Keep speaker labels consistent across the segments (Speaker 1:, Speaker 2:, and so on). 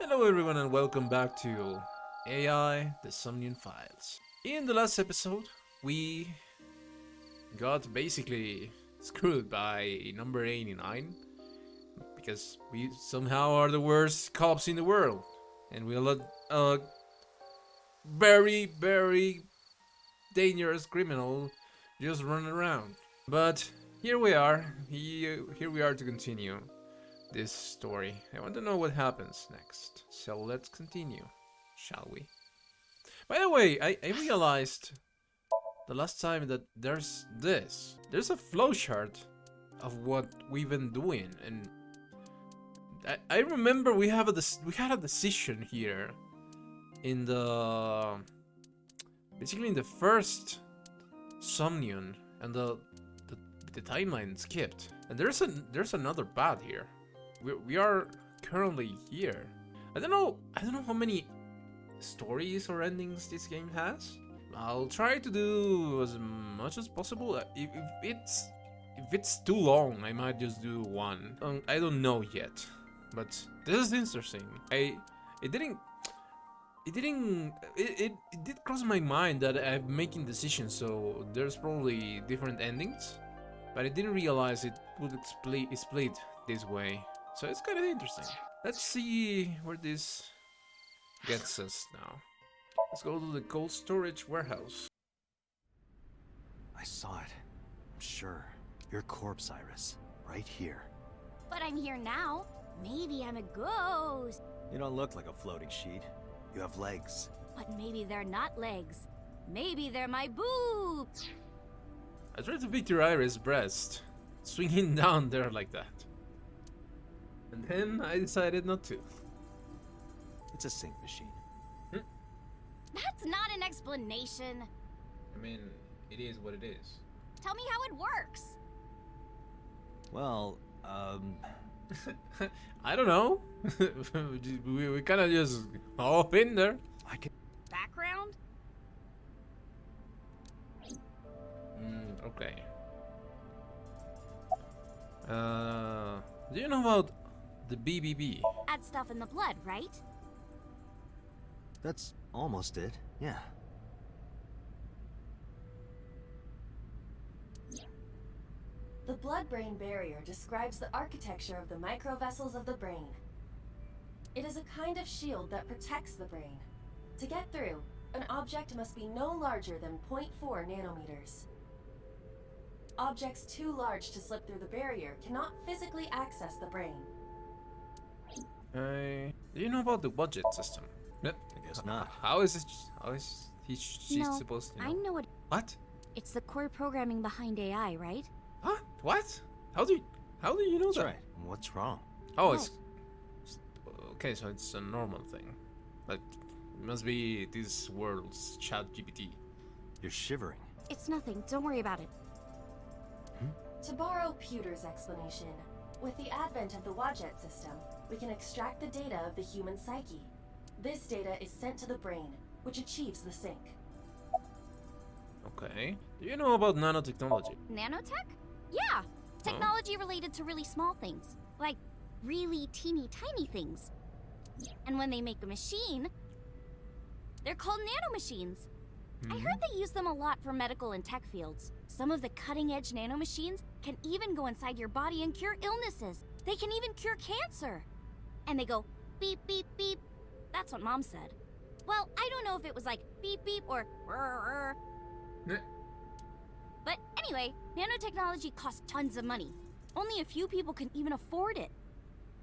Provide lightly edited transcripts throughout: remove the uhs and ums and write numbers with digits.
Speaker 1: Hello everyone and welcome back to AI, the Somnium Files. In the last episode, we got basically screwed by number 89 because we somehow are the worst cops in the world and we let a very dangerous criminal just run around. But here we are, here we are to continue this story. I want to know what happens next. So let's continue, shall we? By the way, I realized the last time that there's a flowchart of what we've been doing, and I remember we had a decision here in the basically in the first Somnium, and the timeline skipped, and there's another path here. We are currently here. I don't know how many stories or endings this game has. I'll try to do as much as possible. If it's too long, I might just do one. I don't know yet, but this is interesting. It did cross my mind that I'm making decisions, so there's probably different endings, but I didn't realize it would split this way. So it's kind of interesting. Let's see where this gets us now. Let's go to the cold storage warehouse.
Speaker 2: I saw it. I'm sure. Your corpse, Iris. Right here.
Speaker 3: But I'm here now. Maybe I'm a ghost.
Speaker 2: You don't look like a floating sheet. You have legs.
Speaker 3: But maybe they're not legs. Maybe they're my boobs.
Speaker 1: I tried to picture Iris' breast swinging down there like that. And then I decided not to.
Speaker 2: It's a Psync Machine.
Speaker 3: That's not an explanation.
Speaker 1: I mean, it is what it is.
Speaker 3: Tell me how it works.
Speaker 2: Well,
Speaker 1: I don't know. we kind of just hop in there.
Speaker 2: I can...
Speaker 3: Background?
Speaker 1: Okay. Do you know about the BBB?
Speaker 3: Add stuff in the blood, right?
Speaker 2: That's almost it. Yeah.
Speaker 4: The blood-brain barrier describes the architecture of the microvessels of the brain. It is a kind of shield that protects the brain. To get through, an object must be no larger than 0.4 nanometers. Objects too large to slip through the barrier cannot physically access the brain.
Speaker 1: Do you know about the budget system?
Speaker 2: I guess not.
Speaker 1: How is she
Speaker 3: No,
Speaker 1: supposed to know?
Speaker 3: I know what.
Speaker 1: What?
Speaker 3: It's the core programming behind AI, right?
Speaker 1: Huh? What? How do you know
Speaker 2: That's
Speaker 1: that?
Speaker 2: right. What's wrong?
Speaker 1: Oh,
Speaker 3: What?
Speaker 1: it's okay. So it's a normal thing, but it must be this world's chat GPT.
Speaker 2: You're shivering.
Speaker 3: It's nothing. Don't worry about it.
Speaker 4: To borrow Pewter's explanation, with the advent of the Wadjet system, we can extract the data of the human psyche. This data is sent to the brain, which achieves the sync.
Speaker 1: Okay. Do you know about nanotechnology?
Speaker 3: Nanotech? Yeah. Technology related to really small things. Like really teeny tiny things. And when they make a machine, they're called nanomachines. I heard they use them a lot for medical and tech fields. Some of the cutting-edge nanomachines can even go inside your body and cure illnesses. They can even cure cancer. And they go beep, beep, beep. That's what Mom said. Well, I don't know if it was like beep, beep or rrr. But anyway, nanotechnology costs tons of money. Only a few people can even afford it.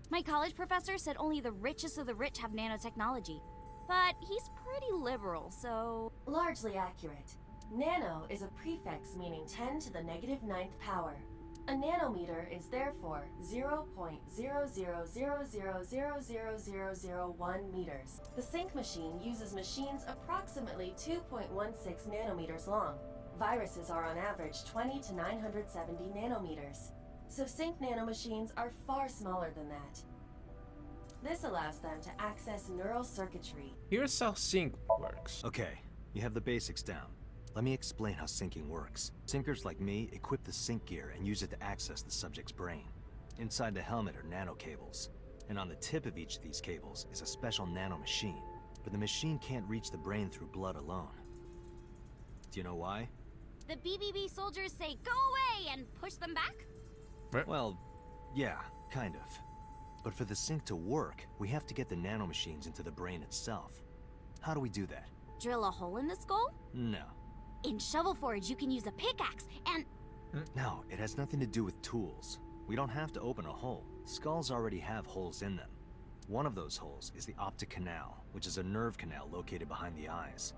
Speaker 3: My college professor said only the richest of the rich have nanotechnology. But he's pretty liberal, so...
Speaker 4: Largely accurate. Nano is a prefix meaning 10 to the negative 9th power. A nanometer is therefore 0.0000000001 meters. The Psync Machine uses machines approximately 2.16 nanometers long. Viruses are on average 20 to 970 nanometers. So Psync nanomachines are far smaller than that. This allows them to access neural circuitry.
Speaker 1: Here's how Psync works.
Speaker 2: Okay, you have the basics down. Let me explain how syncing works. Syncers like me equip the sync gear and use it to access the subject's brain. Inside the helmet are nanocables. And on the tip of each of these cables is a special nano machine. But the machine can't reach the brain through blood alone. Do you know why?
Speaker 3: The BBB soldiers say go away and push them back?
Speaker 2: Well, yeah, kind of. But for the sync to work, we have to get the nanomachines into the brain itself. How do we do that?
Speaker 3: Drill a hole in the skull?
Speaker 2: No.
Speaker 3: In Shovel Forge, you can use a pickaxe and...
Speaker 2: No, it has nothing to do with tools. We don't have to open a hole. Skulls already have holes in them. One of those holes is the optic canal, which is a nerve canal located behind the eyes.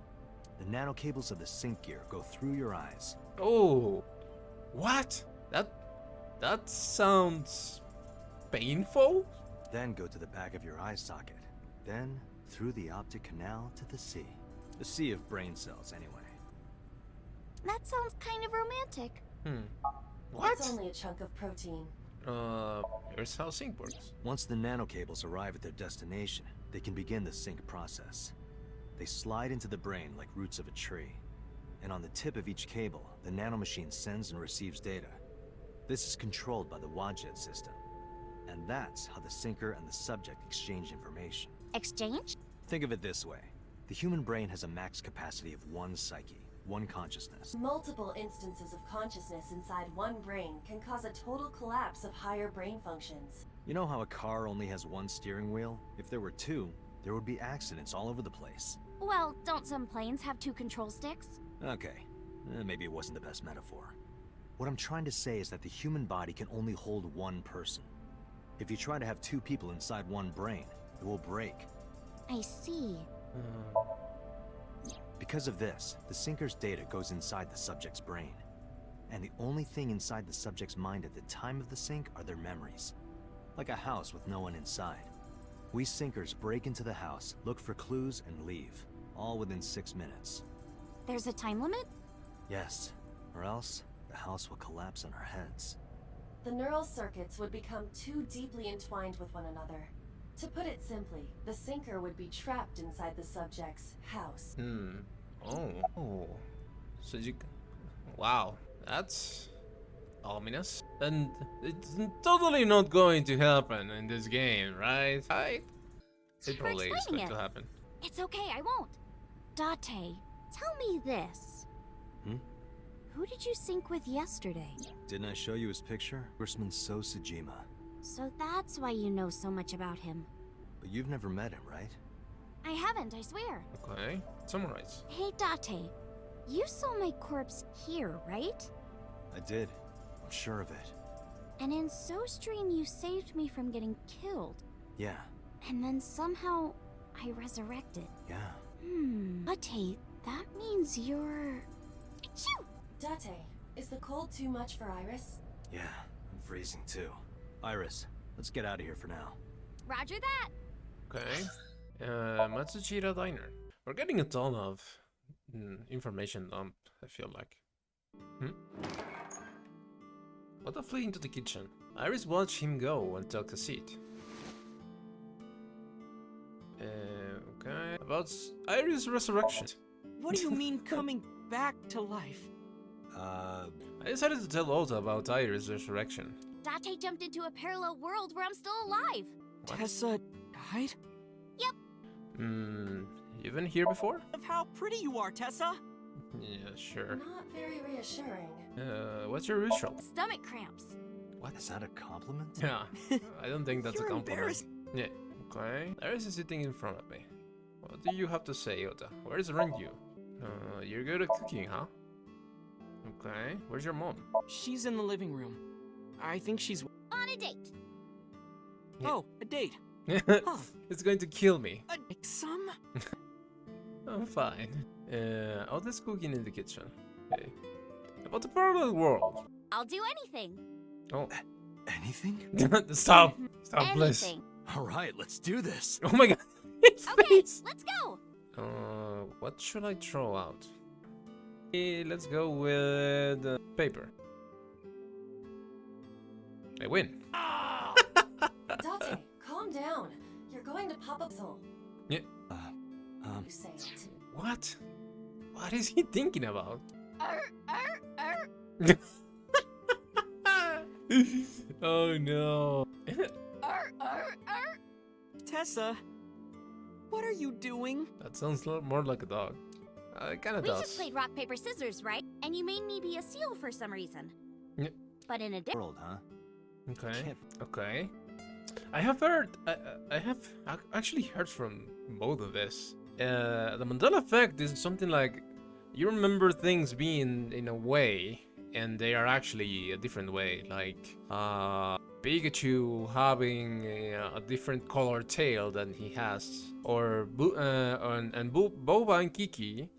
Speaker 2: The nanocables of the sync gear go through your eyes.
Speaker 1: Oh, what? That sounds painful.
Speaker 2: Then go to the back of your eye socket. Then through the optic canal to the sea. The sea of brain cells, anyway.
Speaker 3: That sounds kind of romantic.
Speaker 1: What?
Speaker 4: It's only a chunk of protein.
Speaker 1: Here's how sync works.
Speaker 2: Once the nanocables arrive at their destination, they can begin the sync process. They slide into the brain like roots of a tree. And on the tip of each cable, the nanomachine sends and receives data. This is controlled by the Wadjet system. And that's how the syncer and the subject exchange information.
Speaker 3: Exchange?
Speaker 2: Think of it this way. The human brain has a max capacity of one psyche, one consciousness.
Speaker 4: Multiple instances of consciousness inside one brain can cause a total collapse of higher brain functions.
Speaker 2: You know how a car only has one steering wheel? If there were two, there would be accidents all over the place.
Speaker 3: Well, don't some planes have 2 control sticks?
Speaker 2: Okay, maybe it wasn't the best metaphor. What I'm trying to say is that the human body can only hold one person. If you try to have 2 people inside one brain, it will break.
Speaker 3: I see.
Speaker 2: Because of this, the syncer's data goes inside the subject's brain. And the only thing inside the subject's mind at the time of the sync are their memories. Like a house with no one inside. We syncers break into the house, look for clues, and leave. All within 6 minutes.
Speaker 3: There's a time limit?
Speaker 2: Yes, or else the house will collapse on our heads.
Speaker 4: The neural circuits would become too deeply entwined with one another. To put it simply, the syncer would be trapped inside the subject's house.
Speaker 1: Oh. So you... Wow, that's ominous. And it's totally not going to happen in this game, right? It probably is going to happen.
Speaker 3: It's okay, I won't. Date, tell me this. Who did you sync with yesterday?
Speaker 2: Didn't I show you his picture? Congressman Sojima.
Speaker 3: So that's why you know so much about him.
Speaker 2: But you've never met him, right?
Speaker 3: I haven't, I swear.
Speaker 1: Okay, summarize.
Speaker 3: Hey, Date, you saw my corpse here, right?
Speaker 2: I did. I'm sure of it.
Speaker 3: And in SoStream, you saved me from getting killed.
Speaker 2: Yeah.
Speaker 3: And then somehow, I resurrected.
Speaker 2: Yeah.
Speaker 3: Date, that means you're... Achoo!
Speaker 4: Date, is the cold too much for Iris?
Speaker 2: Yeah, I'm freezing too. Iris, let's get out of here for now.
Speaker 3: Roger that!
Speaker 1: Okay. Matsushita Diner. We're getting a ton of information dump, I feel like. What a flee into the kitchen. Iris watched him go and took a seat. Okay. About Iris' resurrection.
Speaker 5: What do you mean coming back to life?
Speaker 1: I decided to tell Ota about Iris' resurrection.
Speaker 3: Date jumped into a parallel world where I'm still alive.
Speaker 1: What?
Speaker 5: Tessa died?
Speaker 3: Yep.
Speaker 1: You've been here before?
Speaker 5: Of how pretty you are, Tessa!
Speaker 1: Yeah, sure.
Speaker 4: Not very reassuring.
Speaker 1: What's your ritual?
Speaker 3: Stomach cramps.
Speaker 2: What, is that a compliment?
Speaker 1: Yeah, I don't think that's a
Speaker 5: You're
Speaker 1: compliment.
Speaker 5: embarrassed.
Speaker 1: Yeah, okay. Iris is sitting in front of me. What do you have to say, Ota? Where's Renju? You're good at cooking, huh? Okay, where's your mom?
Speaker 5: She's in the living room. I think she's...
Speaker 3: On a date.
Speaker 1: Yeah.
Speaker 5: Oh, a date.
Speaker 1: It's going to kill me.
Speaker 5: Like some?
Speaker 1: I'm fine. Ota's cooking in the kitchen. Okay. About the parallel world.
Speaker 3: I'll do anything.
Speaker 1: Oh.
Speaker 2: Anything?
Speaker 1: Stop! Stop, please.
Speaker 3: Anything.
Speaker 2: Alright, let's do this.
Speaker 1: Oh my god. His
Speaker 3: Okay,
Speaker 1: face!
Speaker 3: let's go.
Speaker 1: What should I throw out? Let's go with paper. I win.
Speaker 4: Date, calm down. You're going to pop up soul.
Speaker 1: Yeah.
Speaker 4: You say it.
Speaker 1: What? What is he thinking about? Oh no.
Speaker 5: Tessa, what are you doing?
Speaker 1: That sounds more like a dog. It kind of
Speaker 3: We
Speaker 1: does.
Speaker 3: just played rock, paper, scissors, right? And you made me be a seal for some reason.
Speaker 1: Yeah.
Speaker 3: But in a different...
Speaker 2: World, huh?
Speaker 1: Okay.
Speaker 2: Can't-
Speaker 1: Okay. I have heard. I have actually heard from both of this. The Mandela effect is something like you remember things being in a way, and they are actually a different way. Like Pikachu having a different color tail than he has, or Boba and Kiki.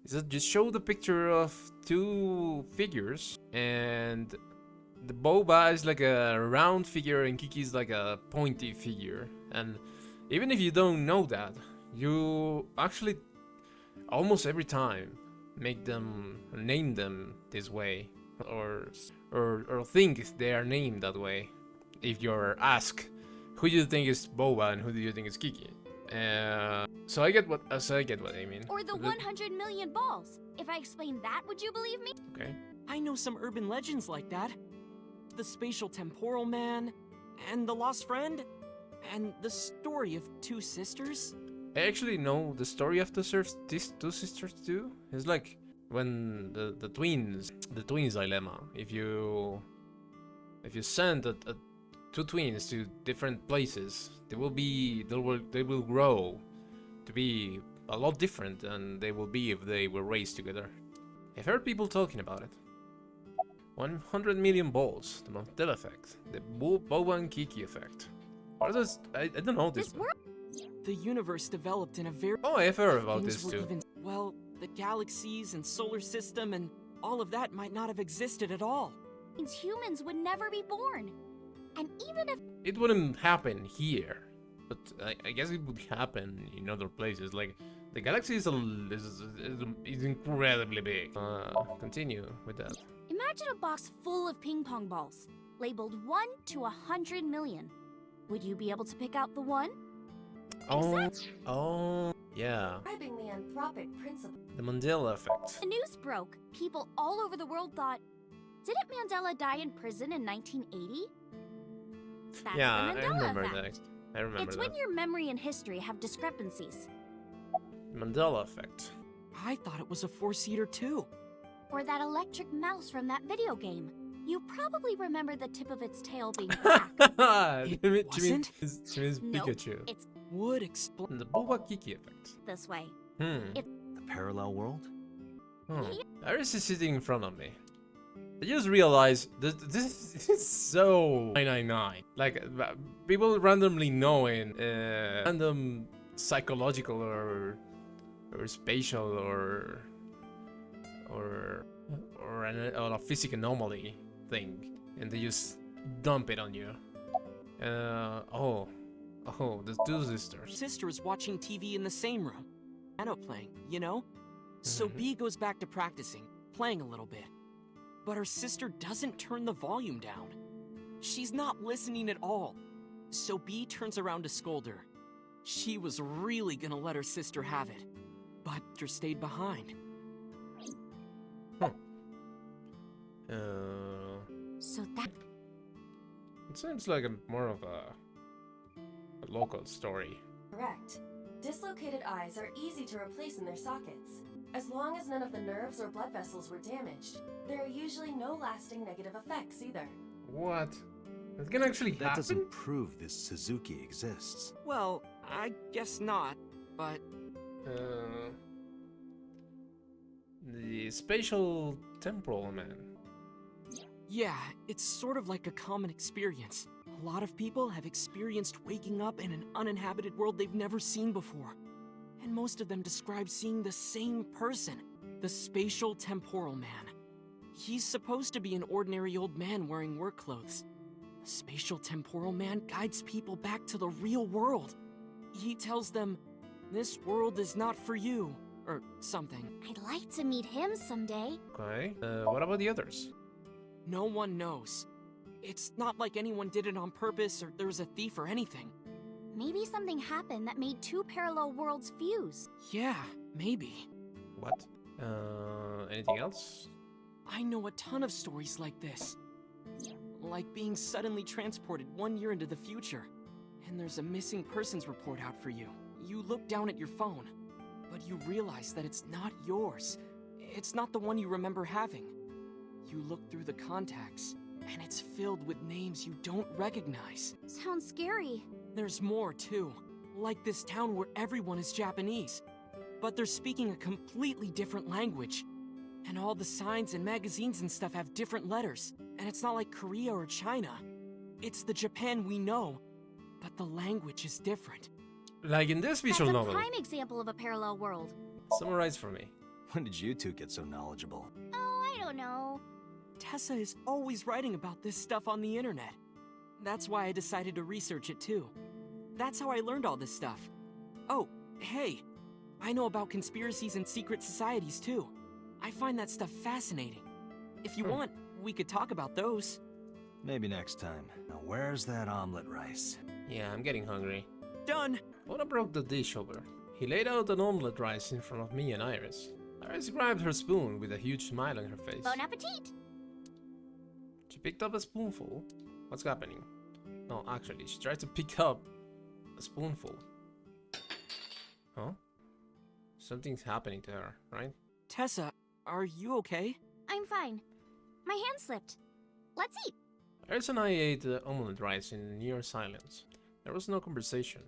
Speaker 1: Is that just show the picture of two figures, and the Boba is like a round figure and Kiki is like a pointy figure. And even if you don't know that, you actually almost every time name them this way, or think they are named that way. If you're asked, who do you think is Boba and who do you think is Kiki? So I get what I mean.
Speaker 3: Or the 100 million balls. If I explained that, would you believe me?
Speaker 1: Okay.
Speaker 5: I know some urban legends like that. The spatial temporal man, and the lost friend, and the story of two sisters.
Speaker 1: I actually know the story of these two sisters too. It's like when the twins dilemma. If you send two twins to different places, they will grow to be a lot different than they will be if they were raised together. I've heard people talking about it. 100 million balls, the Mandela effect, the Boba and Kiki effect. What is this? I don't know this.
Speaker 3: This world
Speaker 5: The universe developed in a very...
Speaker 1: Oh, I've heard about
Speaker 5: Things
Speaker 1: this
Speaker 5: were
Speaker 1: too.
Speaker 5: even- well, the galaxies and solar system and all of that might not have existed at all.
Speaker 3: means humans would never be born. And even if
Speaker 1: It wouldn't happen here, but I guess it would happen in other places. Like the galaxy is incredibly big. Continue with that.
Speaker 3: imagine a box full of ping pong balls, labeled 1 to 100 million. Would you be able to pick out the one?
Speaker 1: Oh, yeah,
Speaker 4: Describing the anthropic principle.
Speaker 1: the Mandela effect.
Speaker 3: The news broke. People all over the world thought, didn't Mandela die in prison in 1980? That's
Speaker 1: Yeah,
Speaker 3: the
Speaker 1: I
Speaker 3: Mandela
Speaker 1: remember
Speaker 3: effect.
Speaker 1: that. I remember
Speaker 3: It's
Speaker 1: that.
Speaker 3: when your memory and history have discrepancies.
Speaker 1: Mandela effect.
Speaker 5: I thought it was a four-seater too.
Speaker 3: Or that electric mouse from that video game. You probably remember the tip of its tail being black.
Speaker 5: It wasn't?
Speaker 1: Jimmy's
Speaker 3: Nope.
Speaker 1: Pikachu.
Speaker 3: It's
Speaker 5: Would explain...
Speaker 1: And the Boba Kiki effect.
Speaker 3: this way.
Speaker 2: The parallel world?
Speaker 1: Iris is sitting in front of me. I just realized that this is so 999. Like, people randomly knowing random psychological or spatial or a physical anomaly thing, and they just dump it on you. The two sisters.
Speaker 5: Sister is watching TV in the same room. Piano playing, you know? So
Speaker 1: Mhm.
Speaker 5: B goes back to practicing, playing a little bit. But her sister doesn't turn the volume down. She's not listening at all. So B turns around to scold her. She was really gonna let her sister have it. But her stayed behind.
Speaker 3: So that
Speaker 1: It seems like more of a local story.
Speaker 4: Correct. Dislocated eyes are easy to replace in their sockets. As long as none of the nerves or blood vessels were damaged, there are usually no lasting negative effects either.
Speaker 1: What? That can actually
Speaker 2: That
Speaker 1: happen?
Speaker 2: doesn't prove this Suzuki exists.
Speaker 5: Well, I guess not, but
Speaker 1: The spatial temporal man.
Speaker 5: yeah, it's sort of like a common experience. A lot of people have experienced waking up in an uninhabited world they've never seen before. And most of them describe seeing the same person, the spatial temporal man. He's supposed to be an ordinary old man wearing work clothes. The spatial temporal man guides people back to the real world. He tells them, this world is not for you, or something.
Speaker 3: I'd like to meet him someday.
Speaker 1: Okay. What about the others?
Speaker 5: No one knows. It's not like anyone did it on purpose or there was a thief or anything.
Speaker 3: Maybe something happened that made two parallel worlds fuse.
Speaker 5: Yeah, maybe.
Speaker 1: What? Anything else?
Speaker 5: I know a ton of stories like this. Like being suddenly transported 1 year into the future. and there's a missing persons report out for you. You look down at your phone, but you realize that it's not yours. It's not the one you remember having. You look through the contacts, and it's filled with names you don't recognize.
Speaker 3: Sounds scary.
Speaker 5: There's more, too. Like this town where everyone is Japanese, but they're speaking a completely different language. And all the signs and magazines and stuff have different letters. And it's not like Korea or China. It's the Japan we know, but the language is different.
Speaker 1: Like in this visual
Speaker 3: That's a
Speaker 1: novel.
Speaker 3: prime example of a parallel world.
Speaker 1: Summarize for me.
Speaker 2: When did you two get so knowledgeable?
Speaker 3: Oh, I don't know.
Speaker 5: Tessa is always writing about this stuff on the internet. That's why I decided to research it too. That's how I learned all this stuff. Oh, hey, I know about conspiracies and secret societies too. I find that stuff fascinating. If you want, we could talk about those.
Speaker 2: Maybe next time. Now where's that omelet rice?
Speaker 1: Yeah, I'm getting hungry.
Speaker 5: Done!
Speaker 1: Oda broke the dish over. He laid out an omelette rice in front of me and Iris. Iris grabbed her spoon with a huge smile on her face.
Speaker 3: Bon appetit!
Speaker 1: She picked up a spoonful. What's happening? No, actually, she tried to pick up a spoonful. Huh? Something's happening to her, right?
Speaker 5: Tessa, are you okay?
Speaker 3: I'm fine. My hand slipped. Let's eat.
Speaker 1: Iris and I ate the omelette rice in near silence. There was no conversation.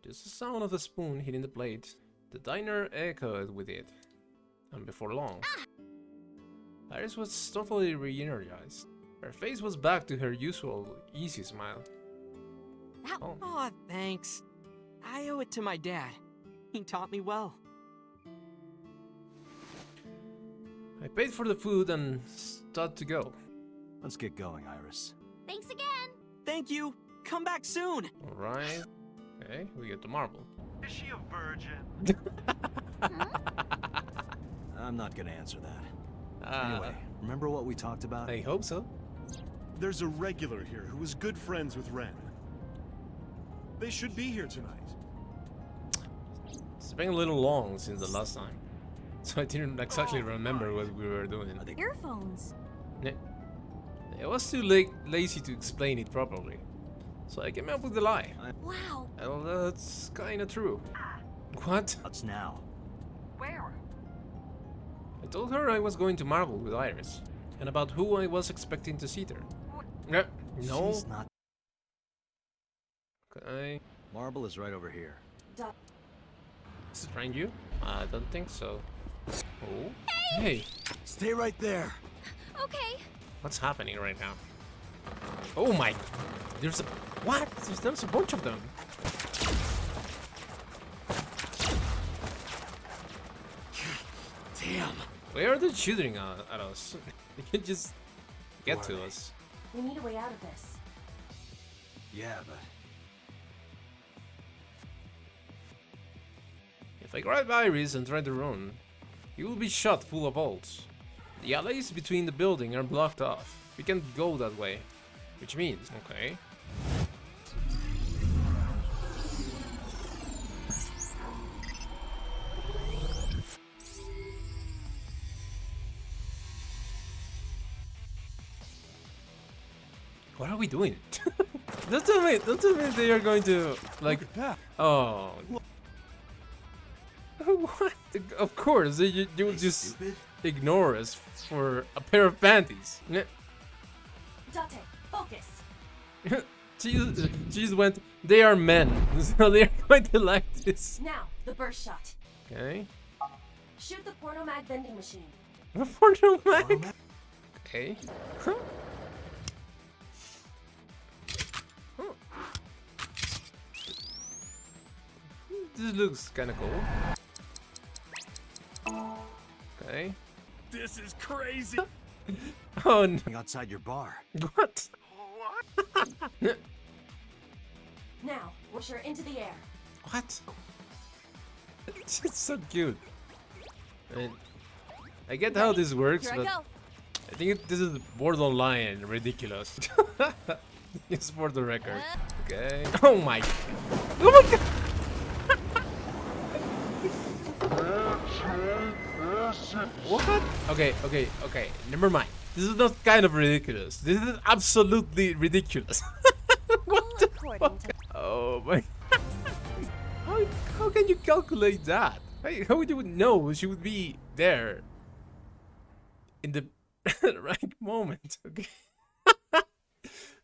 Speaker 1: Just the sound of the spoon hitting the plate. The diner echoed with it. And before long, Iris was totally re-energized. Her face was back to her usual easy smile.
Speaker 3: That
Speaker 1: Oh,
Speaker 5: Aw, thanks. I owe it to my dad. He taught me well.
Speaker 1: I paid for the food and started to go.
Speaker 2: Let's get going, Iris.
Speaker 3: Thanks again.
Speaker 5: Thank you. Come back soon.
Speaker 1: Alright. Okay, we get the marble.
Speaker 6: Is she a virgin?
Speaker 2: I'm not gonna answer that.
Speaker 1: Ah,
Speaker 2: Anyway, remember what we talked about?
Speaker 1: I hope so.
Speaker 6: There's a regular here who is good friends with Ren. They should be here tonight.
Speaker 1: It's been a little long since the last time. So I didn't exactly remember what we were doing.
Speaker 2: Are they
Speaker 3: Earphones.
Speaker 1: I was too lazy to explain it properly. So I came up with the lie.
Speaker 3: Wow.
Speaker 1: Well, that's kinda true. What?
Speaker 2: nuts now?
Speaker 5: Where?
Speaker 1: I told her I was going to Marvel with Iris. And about who I was expecting to see there. No.
Speaker 2: She's not.
Speaker 1: Okay.
Speaker 2: Marble is right over here.
Speaker 1: Is it behind you? I don't think so. Oh. Hey.
Speaker 2: Stay right there.
Speaker 3: Okay.
Speaker 1: What's happening right now? Oh my. There's a. What? There's a bunch of them.
Speaker 5: Damn.
Speaker 1: Where are they shooting at us? They can just get to us.
Speaker 4: We need a way out of this.
Speaker 2: Yeah, but
Speaker 1: If I grab Iris and try to run, he will be shot full of bolts. The alleys between the building are blocked off. We can't go that way. Which means, okay. What are we doing? Don't tell me they are going to, like, oh. What? Of course, they will just
Speaker 2: stupid.
Speaker 1: ignore us for a pair of panties.
Speaker 4: Date, focus.
Speaker 1: She just went, they are men, so they are going to like this.
Speaker 4: Now, the burst shot.
Speaker 1: Okay.
Speaker 4: Shoot the porno mag vending machine.
Speaker 1: The porno mag. Okay. Huh. Huh. This looks kind of cool. Okay.
Speaker 6: This is crazy.
Speaker 1: Oh no.
Speaker 2: Outside your bar.
Speaker 1: What?
Speaker 4: Now, push her into the air.
Speaker 1: What? It's just so cute. I get how this works,
Speaker 3: Here I
Speaker 1: but
Speaker 3: go.
Speaker 1: I think this is borderline ridiculous. It's for the record. Okay. Oh my. Oh my god. What? Okay. Never mind. This is not kind of ridiculous. This is absolutely ridiculous. What the
Speaker 3: According
Speaker 1: fuck? Oh my. How, how can you calculate that? How would you know she would be there in the right moment? Okay.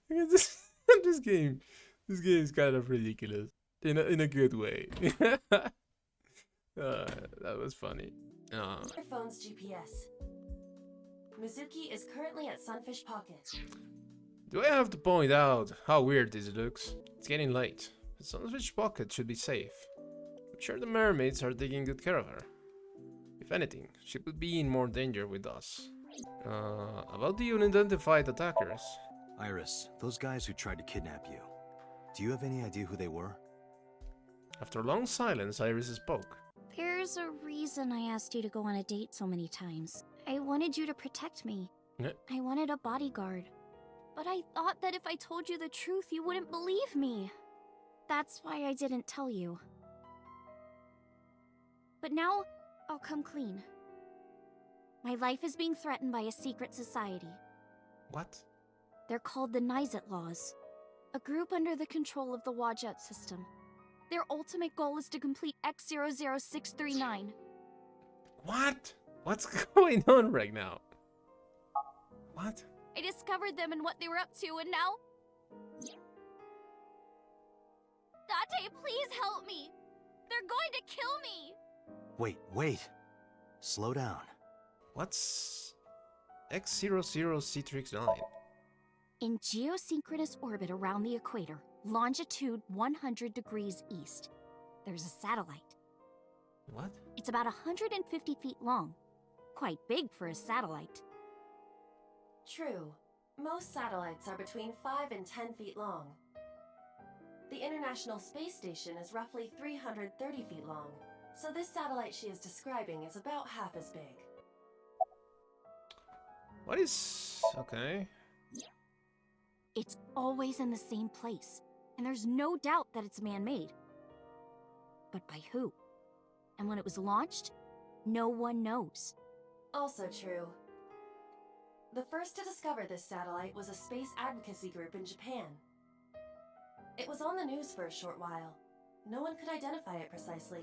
Speaker 1: this, this game is kind of ridiculous in a good way. That was funny.
Speaker 4: Your phone's GPS. Mizuki is currently at Sunfish Pocket.
Speaker 1: Do I have to point out how weird this looks? It's getting late. The Sunfish Pocket should be safe. I'm sure the mermaids are taking good care of her. If anything, she would be in more danger with us. About the unidentified attackers.
Speaker 2: Iris, those guys who tried to kidnap you. Do you have any idea who they were?
Speaker 1: After a long silence, Iris spoke.
Speaker 3: There's a reason I asked you to go on a date so many times. I wanted you to protect me.
Speaker 1: Yeah.
Speaker 3: I wanted a bodyguard. But I thought that if I told you the truth, you wouldn't believe me. That's why I didn't tell you. But now, I'll come clean. My life is being threatened by a secret society.
Speaker 1: What?
Speaker 3: They're called the Nizet Laws, a group under the control of the Wadjet system. Their ultimate goal is to complete X00639.
Speaker 1: What? What's going on right now? What?
Speaker 3: I discovered them and what they were up to, and now... Date, please help me! They're going to kill me!
Speaker 2: Wait. Slow down.
Speaker 1: What's X00C39?
Speaker 3: In geosynchronous orbit around the equator, longitude 100 degrees east, there's a satellite.
Speaker 1: What?
Speaker 3: It's about 150 feet long. Quite big for a satellite.
Speaker 4: True. Most satellites are between 5 and 10 feet long. The International Space Station is roughly 330 feet long, so this satellite she is describing is about half as big.
Speaker 1: What is... okay.
Speaker 3: It's always in the same place, and there's no doubt that it's man-made. But by who? And when it was launched, no one knows.
Speaker 4: Also true. The first to discover this satellite was a space advocacy group in Japan. It was on the news for a short while. No one could identify it precisely.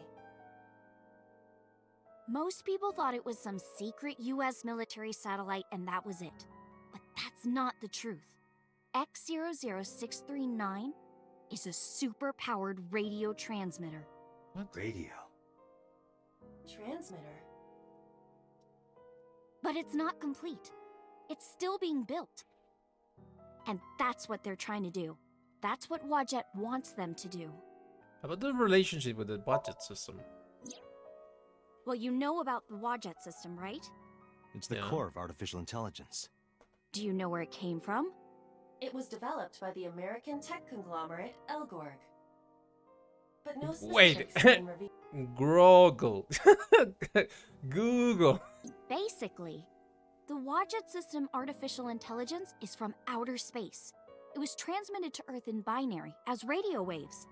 Speaker 3: Most people thought it was some secret US military satellite and that was it. But that's not the truth. X00639 is a super-powered radio transmitter.
Speaker 1: What?
Speaker 2: Radio.
Speaker 4: Transmitter?
Speaker 3: But it's not complete. It's still being built. And that's what they're trying to do. That's what Wadjet wants them to do.
Speaker 1: How about the relationship with the budget system?
Speaker 3: Well, you know about the Wadjet system, right?
Speaker 2: It's the
Speaker 1: Yeah.
Speaker 2: core of artificial intelligence.
Speaker 3: Do you know where it came from?
Speaker 4: It was developed by the American tech conglomerate Elgorg. But no
Speaker 1: Wait.
Speaker 4: specifics have been revealed.
Speaker 1: Groggle. Google.
Speaker 3: Basically, the Wadjet system artificial intelligence is from outer space. It was transmitted to Earth in binary as radio waves.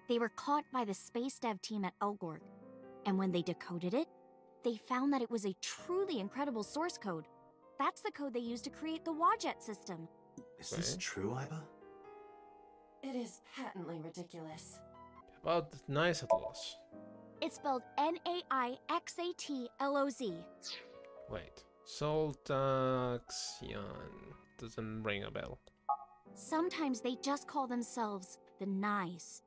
Speaker 3: They were caught by the space dev team at Elgorg. And when they decoded it, they found that it was a truly incredible source code. That's the code they used to create the Wadjet system.
Speaker 2: Is this
Speaker 1: Okay.
Speaker 2: true, Aiba?
Speaker 4: It is patently ridiculous.
Speaker 1: About nice at loss.
Speaker 3: It's spelled Naixatloz.
Speaker 1: Wait. Soltaxian. Doesn't ring a bell.
Speaker 3: Sometimes they just call themselves the Nais.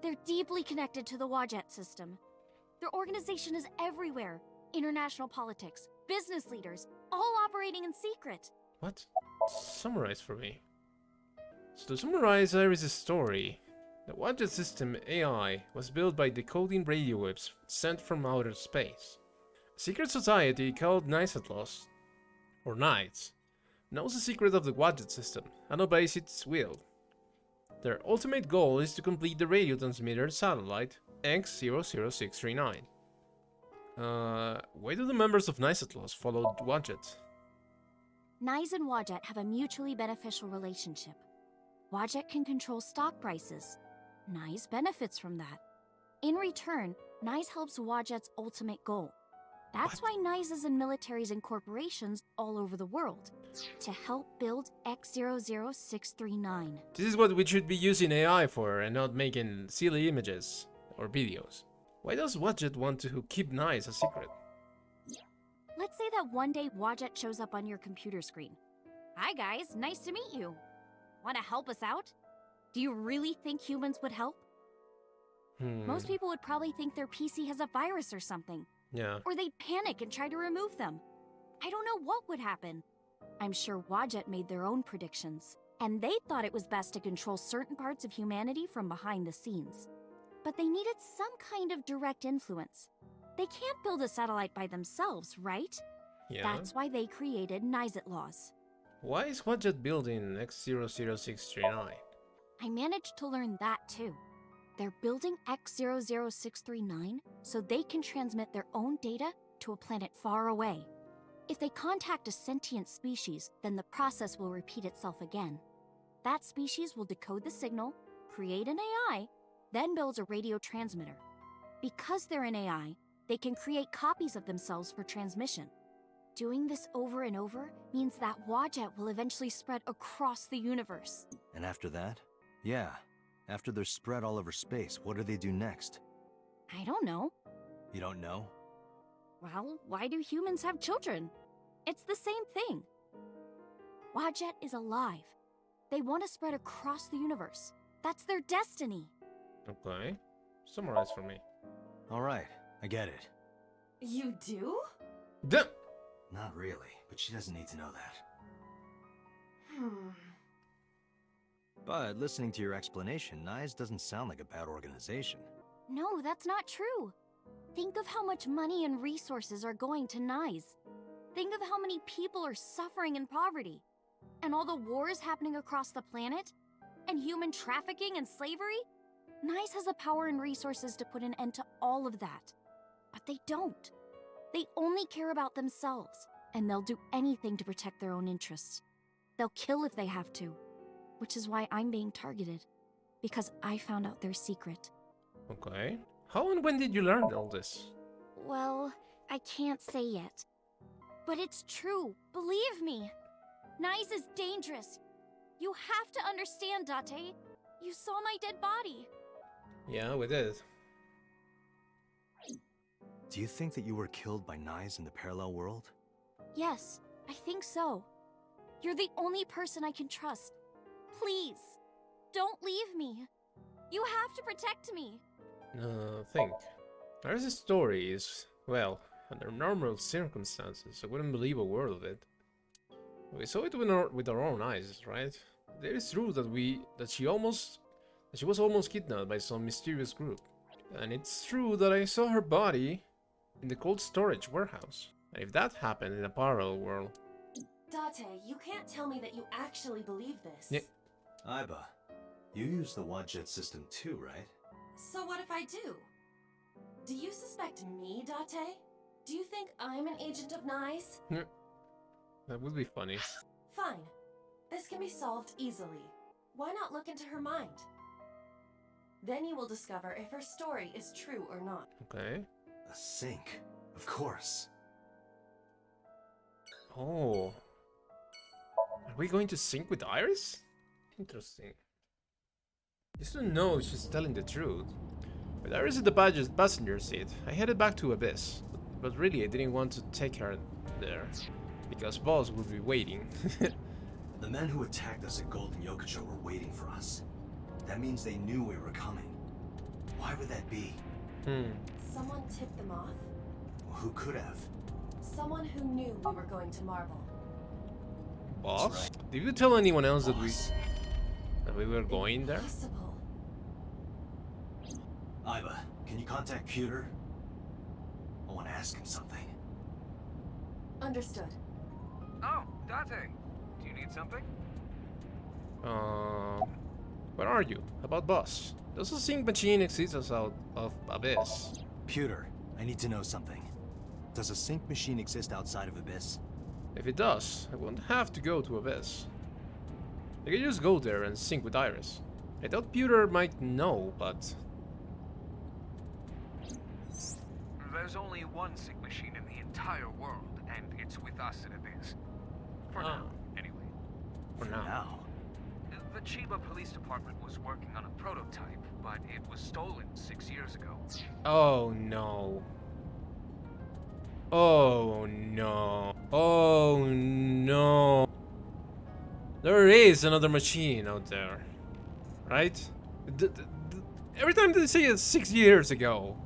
Speaker 3: They're deeply connected to the Wadjet system. Their organization is everywhere. International politics, business leaders, all operating in secret.
Speaker 1: What? Summarize for me. So to summarize Iris' story, the Wadjet system AI was built by decoding radio waves sent from outer space. A secret society called Nicetlos, or Knights, knows the secret of the Wadjet system and obeys its will. Their ultimate goal is to complete the radio transmitter satellite X00639. Why do the members of Nicetlos follow Wadjet?
Speaker 3: Nais and Wadjet have a mutually beneficial relationship. Wadjet can control stock prices. Nais benefits from that. In return, Nais helps Wadjet's ultimate goal, That's why NISEs and militaries and corporations all over the world to help build X00639.
Speaker 1: This is what we should be using AI for and not making silly images or videos. Why does Wadjet want to keep NICE a secret?
Speaker 3: Let's say that one day Wadjet shows up on your computer screen. Hi guys, nice to meet you. Want to help us out? Do you really think humans would help? Most people would probably think their PC has a virus or something.
Speaker 1: Yeah.
Speaker 3: Or they'd panic and try to remove them. I don't know what would happen. I'm sure Wadjet made their own predictions, and they thought it was best to control certain parts of humanity from behind the scenes. But they needed some kind of direct influence. They can't build a satellite by themselves, right?
Speaker 1: Yeah.
Speaker 3: That's why they created NISET laws.
Speaker 1: Why is Wadjet building X00639?
Speaker 3: I managed to learn that too. They're building X00639 so they can transmit their own data to a planet far away. If they contact a sentient species, then the process will repeat itself again. That species will decode the signal, create an AI, then builds a radio transmitter. Because they're an AI, they can create copies of themselves for transmission. Doing this over and over means that Wadjet will eventually spread across the universe.
Speaker 2: And after that? Yeah. After they're spread all over space, what do they do next?
Speaker 3: I don't know.
Speaker 2: You don't know?
Speaker 3: Well, why do humans have children? It's the same thing. Wadjet is alive. They want to spread across the universe. That's their destiny.
Speaker 1: Okay. Summarize for me.
Speaker 2: Alright, I get it.
Speaker 4: You do?
Speaker 1: Duh!
Speaker 2: Not really, but she doesn't need to know that. But listening to your explanation, NICE doesn't sound like a bad organization.
Speaker 3: No, that's not true. Think of how much money and resources are going to NICE. Think of how many people are suffering in poverty. And all the wars happening across the planet. And human trafficking and slavery. NICE has the power and resources to put an end to all of that. But they don't. They only care about themselves. And they'll do anything to protect their own interests. They'll kill if they have to. Which is why I'm being targeted. Because I found out their secret.
Speaker 1: Okay. How and when did you learn all this?
Speaker 3: Well, I can't say yet. But it's true, believe me. NICE is dangerous. You have to understand, Date. You saw my dead body.
Speaker 1: Yeah, we did.
Speaker 2: Do you think that you were killed by NICE in the parallel world?
Speaker 3: Yes, I think so. You're the only person I can trust. Please, don't leave me. You have to protect me.
Speaker 1: Think. There's stories. Well, under normal circumstances, I wouldn't believe a word of it. We saw it with our own eyes, right? It is true that she was almost kidnapped by some mysterious group. And it's true that I saw her body in the cold storage warehouse. And if that happened in a parallel world...
Speaker 4: Date, you can't tell me that you actually believe this.
Speaker 1: Yeah.
Speaker 2: Aiba, you use the Wadjet system too, right?
Speaker 4: So what if I do? Do you suspect me, Date? Do you think I'm an agent of NICE?
Speaker 1: That would be funny.
Speaker 4: Fine. This can be solved easily. Why not look into her mind? Then you will discover if her story is true or not.
Speaker 1: Okay.
Speaker 2: A sync, of course.
Speaker 1: Oh. Are we going to sync with Iris? Interesting. Just to know if she's telling the truth. With Iris at the passenger seat, I headed back to ABIS. But really, I didn't want to take her there. Because boss would be waiting.
Speaker 2: The men who attacked us at Golden Yokocho were waiting for us. That means they knew we were coming. Why would that be?
Speaker 4: Someone tipped them off?
Speaker 2: Well, who could have?
Speaker 4: Someone who knew we were going to Marble.
Speaker 1: Boss?
Speaker 2: right.
Speaker 1: Did you tell anyone else
Speaker 2: Boss.
Speaker 1: that we were going there?
Speaker 4: Impossible.
Speaker 2: Aiba, can you contact Pewter? I want to ask him something.
Speaker 4: Understood.
Speaker 7: Oh, Date. Do you need something?
Speaker 1: Where are you? About boss? Does a Psync Machine exist outside of ABIS?
Speaker 2: Pewter, I need to know something. Does a Psync Machine exist outside of ABIS?
Speaker 1: If it does, I won't have to go to ABIS. I can just go there and sync with Iris. I thought Pewter might know, but...
Speaker 7: There's only one Psync Machine in the entire world, and it's with us at ABIS. For now, anyway.
Speaker 1: For now.
Speaker 7: The Chiba Police Department was working on a prototype, but it was stolen 6 years ago.
Speaker 1: Oh no. Oh no. Oh no. There is another machine out there. Right? Every time they say it's 6 years ago,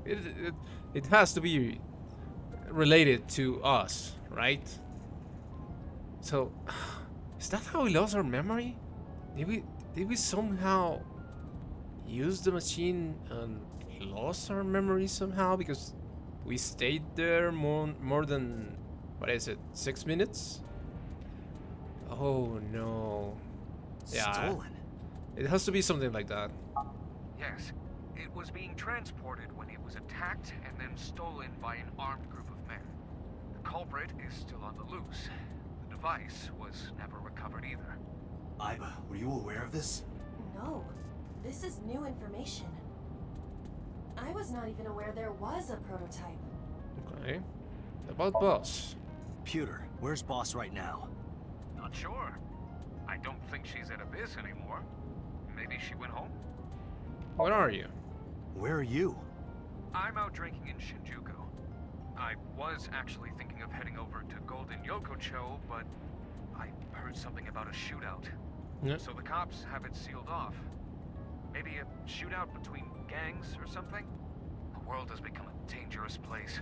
Speaker 1: it has to be related to us, right? So, is that how we lost our memory? Did we somehow use the machine and lost our memory somehow because we stayed there more than, what is it, 6 minutes? Oh no. Yeah.
Speaker 2: Stolen?
Speaker 1: It has to be something like that.
Speaker 7: Yes, it was being transported when it was attacked and then stolen by an armed group of men. The culprit is still on the loose. The device was never recovered either.
Speaker 2: Aiba, were you aware of this?
Speaker 4: No, this is new information. I was not even aware there was a prototype.
Speaker 1: Okay. About boss.
Speaker 2: Pewter, where's Boss right now?
Speaker 7: Not sure. I don't think she's at ABIS anymore. Maybe she went home?
Speaker 1: Where are you?
Speaker 2: Where are you?
Speaker 7: I'm out drinking in Shinjuku. I was actually thinking of heading over to Golden Yokocho, but I heard something about a shootout.
Speaker 1: Yeah.
Speaker 7: So the cops have it sealed off. Maybe a shootout between gangs or something? The world has become a dangerous place.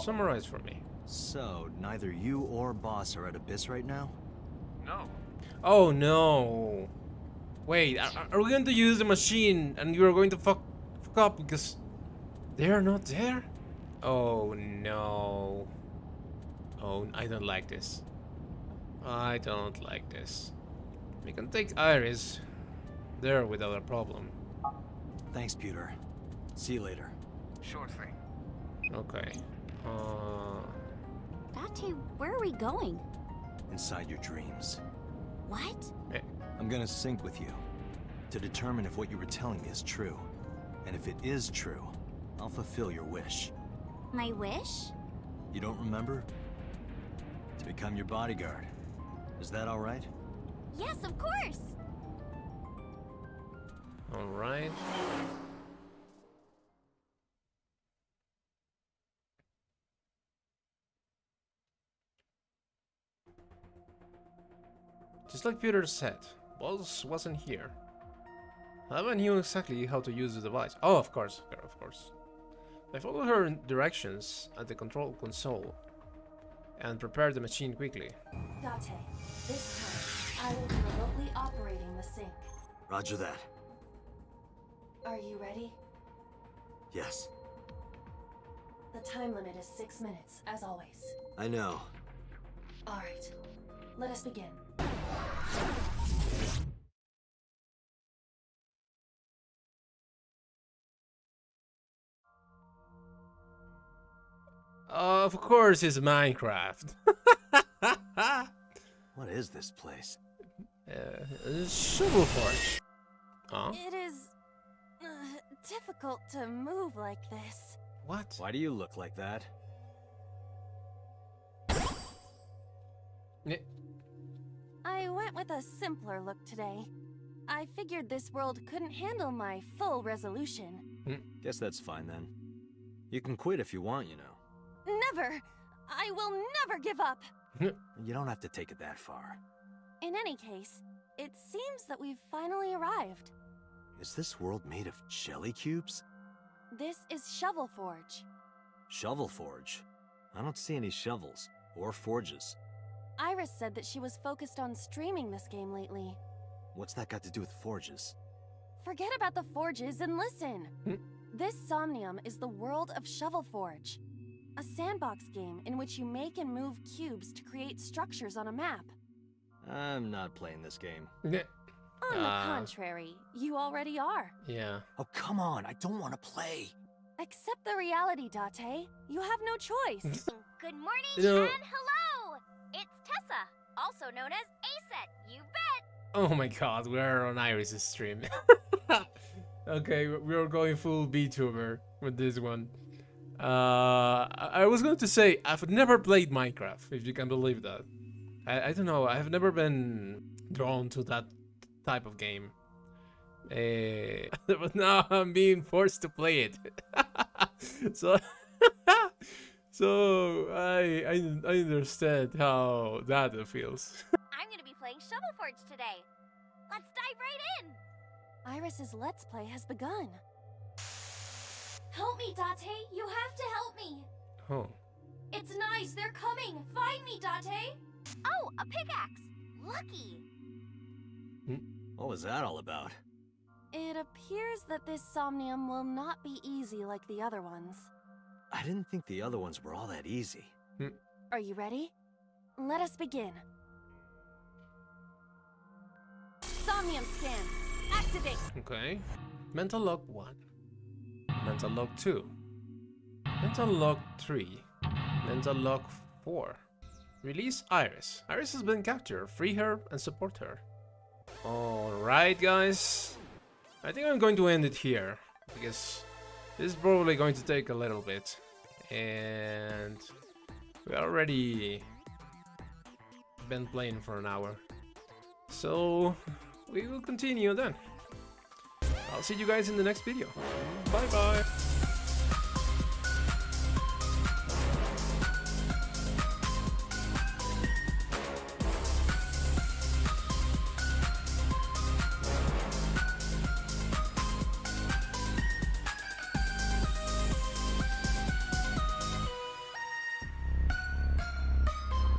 Speaker 1: Summarize for me.
Speaker 2: So, neither you or Boss are at ABIS right now?
Speaker 7: No.
Speaker 1: Oh no. Wait, are we going to use the machine and you're going to fuck up because they are not there? Oh no. Oh, I don't like this. I don't like this. We can take Iris there without a problem.
Speaker 2: Thanks, Pewter. See you later.
Speaker 7: Sure thing.
Speaker 1: Okay.
Speaker 3: Date, where are we going?
Speaker 2: Inside your dreams.
Speaker 3: What?
Speaker 2: I'm gonna sync with you to determine if what you were telling me is true. And if it is true, I'll fulfill your wish.
Speaker 3: My wish?
Speaker 2: You don't remember? To become your bodyguard. Is that all right?
Speaker 3: Yes, of course!
Speaker 1: Alright. Just like Peter said, Boss wasn't here. Aiba knew exactly how to use the device. Oh, of course, of course. I followed her directions at the control console and prepared the machine quickly.
Speaker 4: Date, this time, I will be remotely operating the sync.
Speaker 2: Roger that.
Speaker 4: Are you ready?
Speaker 2: Yes.
Speaker 4: The time limit is 6 minutes, as always.
Speaker 2: I know.
Speaker 4: Alright, let us begin.
Speaker 1: Of course, it's Minecraft.
Speaker 2: What is this place?
Speaker 1: Shovel Forge. Huh?
Speaker 4: It is difficult to move like this.
Speaker 1: What?
Speaker 2: Why do you look like that?
Speaker 4: I went with a simpler look today. I figured this world couldn't handle my full resolution.
Speaker 2: Guess that's fine then. You can quit if you want, you know.
Speaker 4: Never! I will never give up!
Speaker 2: You don't have to take it that far.
Speaker 4: In any case, it seems that we've finally arrived.
Speaker 2: Is this world made of jelly cubes?
Speaker 4: This is Shovel Forge.
Speaker 2: Shovel Forge? I don't see any shovels or forges.
Speaker 4: Iris said that she was focused on streaming this game lately.
Speaker 2: What's that got to do with forges?
Speaker 4: Forget about the forges and listen! This Somnium is the world of Shovel Forge. A sandbox game in which you make and move cubes to create structures on a map.
Speaker 2: I'm not playing this game.
Speaker 4: On the contrary, you already are.
Speaker 1: Yeah.
Speaker 2: Oh, come on, I don't want to play.
Speaker 4: Accept the reality, Date. You have no choice.
Speaker 3: Good morning
Speaker 1: You know-
Speaker 3: and hello! It's Tessa, also known as ASET, you bet!
Speaker 1: Oh my god, we're on Iris' stream. Okay, we are going full VTuber with this one. I was going to say, I've never played Minecraft, if you can believe that. I don't know, I've never been drawn to that type of game. But now I'm being forced to play it. So, so I understand how that feels.
Speaker 3: I'm gonna be playing Shovel Forge today. Let's dive right in!
Speaker 4: Iris's Let's Play has begun. Help me, Date! You have to help me!
Speaker 1: Oh.
Speaker 4: It's nice, they're coming! Find me, Date!
Speaker 3: Oh, a pickaxe! Lucky!
Speaker 2: What was that all about?
Speaker 4: It appears that this Somnium will not be easy like the other ones.
Speaker 2: I didn't think the other ones were all that easy.
Speaker 4: Are you ready? Let us begin. Somnium scan. Activate.
Speaker 1: Okay. Mental Lock 1. Mental Lock 2. Mental Lock 3. Mental Lock 4. Release Iris. Iris has been captured. Free her and support her. Alright, guys. I think I'm going to end it here, because this is probably going to take a little bit. And we already been playing for an hour. So we will continue then. I'll see you guys in the next video. Bye bye.